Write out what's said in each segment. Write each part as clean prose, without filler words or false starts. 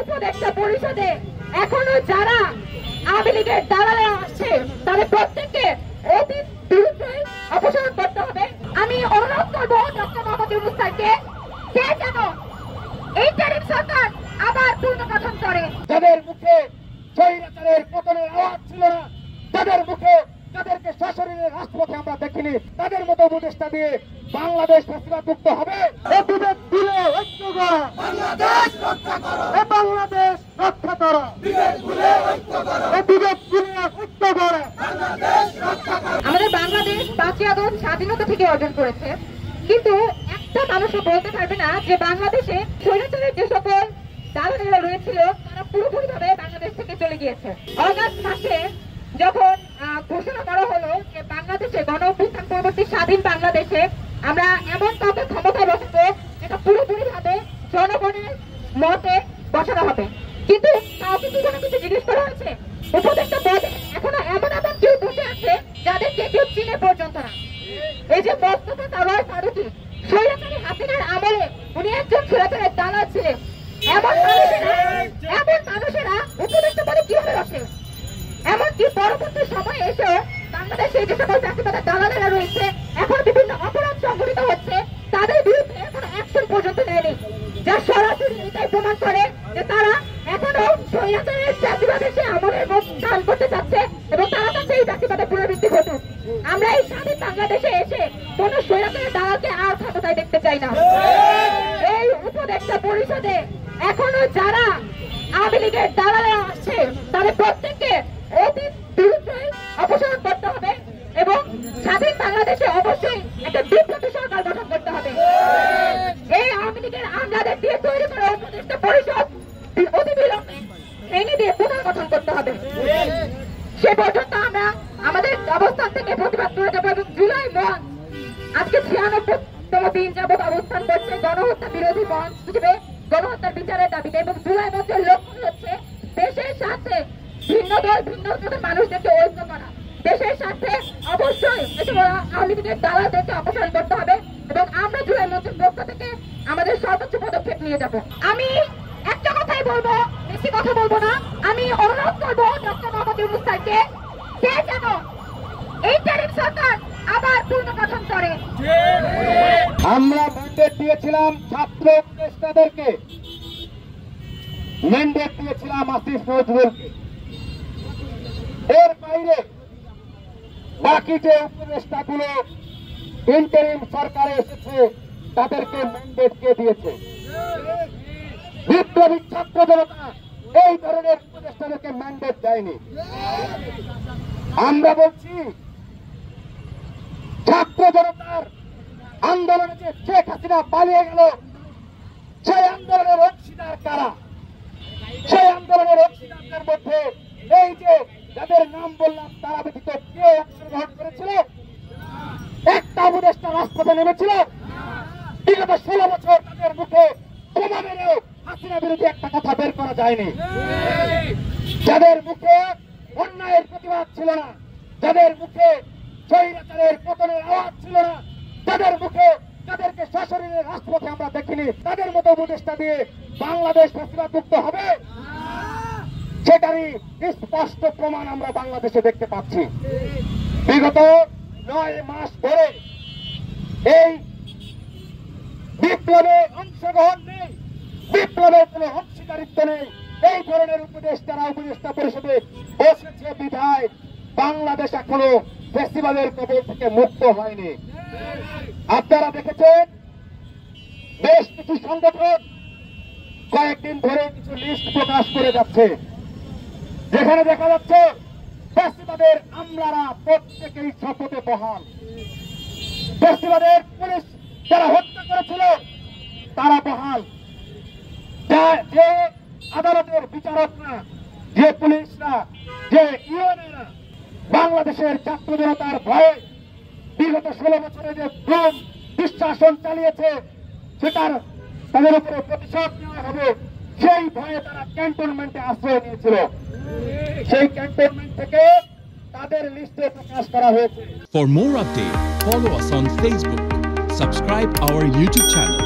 উপদেষ্টা পরিষদে এখনো যারা আওয়ামী লীগের দালালেরা আসছে তাদের প্রত্যেককে অতি দ্রুতই অপসারণ করতে হবে। আমি অনুরোধ করবো ডক্টর মোহাম্মদ ইউনূস স্যারকে সে যেন ইন্টারিম সরকার আবার পুনর্গঠন করে। যাদের মুখে স্বৈরাচারের পতনের আওয়াজ ছিল না, যাদের মুখে যাদেরকে সশরীরে রাজপথে আমরা দেখিনি, তাদের মতো উপদেষ্টা দিয়ে বাংলাদেশ ফ্যাসিবাদমুক্ত হবে। বিবেক ভুলে ঐক্য করো, বাংলাদেশ রক্ষা করো, বাংলাদেশ রক্ষা করো, বিবেক ভুলে ঐক্য করো, বিবেক ভুলে ঐক্য করো, বাংলাদেশ রক্ষা করো। আমাদের বাংলাদেশ 5ই আগস্ট স্বাধীনতা থেকে অর্জন করেছে, কিন্তু একটা মানুষও বলতে পারবে না যে বাংলাদেশে স্বৈরাচারের যে সকল দালালেরা রয়েছিল তারা পুরোপুরিভাবে বাংলাদেশ থেকে চলে গিয়েছে। অগাস্ট মাসে যখন ঘোষণা করা হলো যে বাংলাদেশে গণ অভ্যুত্থান পরবর্তী স্বাধীন বাংলাদেশে আমরা এমন কাউকে ক্ষমতায় বসাবো এটা পুরোপুরিভাবে জনগণের মতে বসানো হবে, কিন্তু কাউকে কি কোনো কিছু জিজ্ঞেস করা হয়েছে? উপদেষ্টা পদে এখনো এমন এমন কেউ বসে আছে যাদেরকে কেউ চিনে পর্যন্ত না। এই যে মোস্তফা সারোয়ার ফারুকী স্বৈরাচারী হাসিনার আমলে উনি একজন স্বৈরাচারের দালাল ছিলেন। এমন মানুষেরা উপদেষ্টা পদে কিভাবে বসে? এমনকি পরবর্তী সময়ে এসেও বাংলাদেশে যে সকল চাকরিদাতা দালালেরা রয়েছে এখন বিভিন্ন অপরাধ সংঘটিত হচ্ছে, তাদের বিরুদ্ধে কোনো অ্যাকশন পর্যন্ত নেয়নি, যা সরাসরি এটাই প্রমাণ করে যে তারা এখনো স্বৈরাচারের চাকরিবাদে সে আমলের মুখ দান করতে চাচ্ছে এবং তারা চাচ্ছে এই চাকরিবাদের পুনরাবৃত্তি ঘটুক। আমরা এই স্বাধীন বাংলাদেশে এসে কোন স্বৈরাচারের দালালকে আর ক্ষমতায় দেখতে চাই না। এই উপদেষ্টা পরিষদে এখনো যারা আওয়ামী লীগের দালালেরা আসছে তাদের প্রত্যেককে অতি দ্রুতই অপসারণ করতে হবে এবং স্বাধীন বাংলাদেশে অবশ্যই একটা বিপ্লবী সরকার গঠন করতে হবে। এই আওয়ামী লীগের আমলাদের দিয়ে তৈরি করা উপদেষ্টা পরিষদ অতি বিলম্বে ভেঙে দিয়ে পুনর্গঠন করতে হবে। সে পর্যন্ত আমরা আমাদের অবস্থান থেকে প্রতিবাদ করে যাবো এবং জুলাই মঞ্চ আজকে 96তম দিন যাবত অবস্থান করছে গণহত্যা বিরোধী মঞ্চ হিসেবে গণহত্যার বিচারের দাবিতে, এবং জুলাই মঞ্চের লক্ষ্য হচ্ছে দেশের সাথে ভিন্ন দল ভিন্ন মানুষদেরকে ঐক্য করা, দেশের সাথে অবশ্যই আওয়ামী লীগের দালালদেরকে অপসারণ করতে হবে এবং আমরা জুলাই মঞ্চের পক্ষ থেকে আমাদের সর্বোচ্চ পদক্ষেপ নিয়ে যাব। আমি একটা কথাই বলবো, বেশি কথা বলবো না। আমি অনুরোধ করবো ডক্টর মোহাম্মদ ইউনূস স্যারকে সে যেন ইন্টারিম সরকার আবার পুনর্গঠন করে। আমরা ম্যান্ডেট দিয়েছিলাম ছাত্র উপদেষ্টাদেরকে, ম্যান্ডেট দিয়েছিলাম আসিফ নজরুলকে, এর বাইরে বাকি যে উপদেষ্টাগুলো ইন্টারিম সরকারে এসেছে তাদেরকে ম্যান্ডেট কে দিয়েছে? বিপ্লবী ছাত্র জনতা এই ধরনের উপদেষ্টাদেরকে ম্যান্ডেট দেয়নি। আমরা বলছি ছাত্র জনতার আন্দোলনে যে শেখ হাসিনা পালিয়ে গেল সেই আন্দোলনের অংশীদার কারা? সেই আন্দোলনের অংশীদারদের মধ্যে এই যে যাদের নাম বললাম তারা ব্যতীত কেউ অংশগ্রহণ করেছিল? একটা উপদেষ্টা রাজপথে নেমেছিল? বিগত 16 বছর তাদের মুখে বোমা মেরেও হাসিনা বিরোধী একটা কথা বের করা যায়নি। যাদের মুখে অন্যায়ের প্রতিবাদ ছিল না, যাদের মুখে স্বৈরাচারের পতনের আওয়াজ ছিল না, যাদের মুখে যাদেরকে সশরীরে রাজপথে আমরা দেখিনি, তাদের মতো উপদেষ্টা দিয়ে বাংলাদেশ ফ্যাসিবাদমুক্ত হবে, সেটারই স্পষ্ট প্রমাণ আমরা বাংলাদেশে দেখতে পাচ্ছি। বিগত 9 মাস ধরে এই বিপ্লবে অংশগ্রহণ নেই, বিপ্লবের কোন অংশীদারিত্ব নেই। এই ধরনের উপদেষ্টারা উপদেষ্টা পরিষদে বসেছে বিধায় বাংলাদেশ এখনো ফ্যাসিবাদের কবল থেকে মুক্ত হয়নি। আপনারা দেখেছেন বেশ কিছু সংগঠন কয়েকদিন ধরে কিছু লিস্ট প্রকাশ করে যাচ্ছে, যেখানে দেখা যাচ্ছে ফ্যাসিবাদের আমলারা প্রত্যেকেই শপথে বহাল। ফ্যাসিবাদের পুলিশ যারা হত্যা করেছিল তারা বহাল। যে আদালতের বিচারকরা, যে পুলিশরা, যে ইউএনএরা বাংলাদেশের ছাত্র জনতার ভয়ে বিগত 16 বছরে যে গুম দুঃশাসন চালিয়েছে সেটার তাদের উপরে প্রতিশোধ নেওয়া হবে, সেই ভয়ে তারা ক্যান্টনমেন্টে আশ্রয় নিয়েছিল। সেই ক্যান্টনমেন্ট থেকে তাদের লিস্টে প্রকাশ করা হয়েছে। For more updates, follow us on Facebook, subscribe our YouTube channel,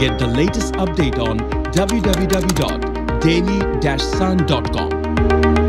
get the latest update on www daily-sun.com.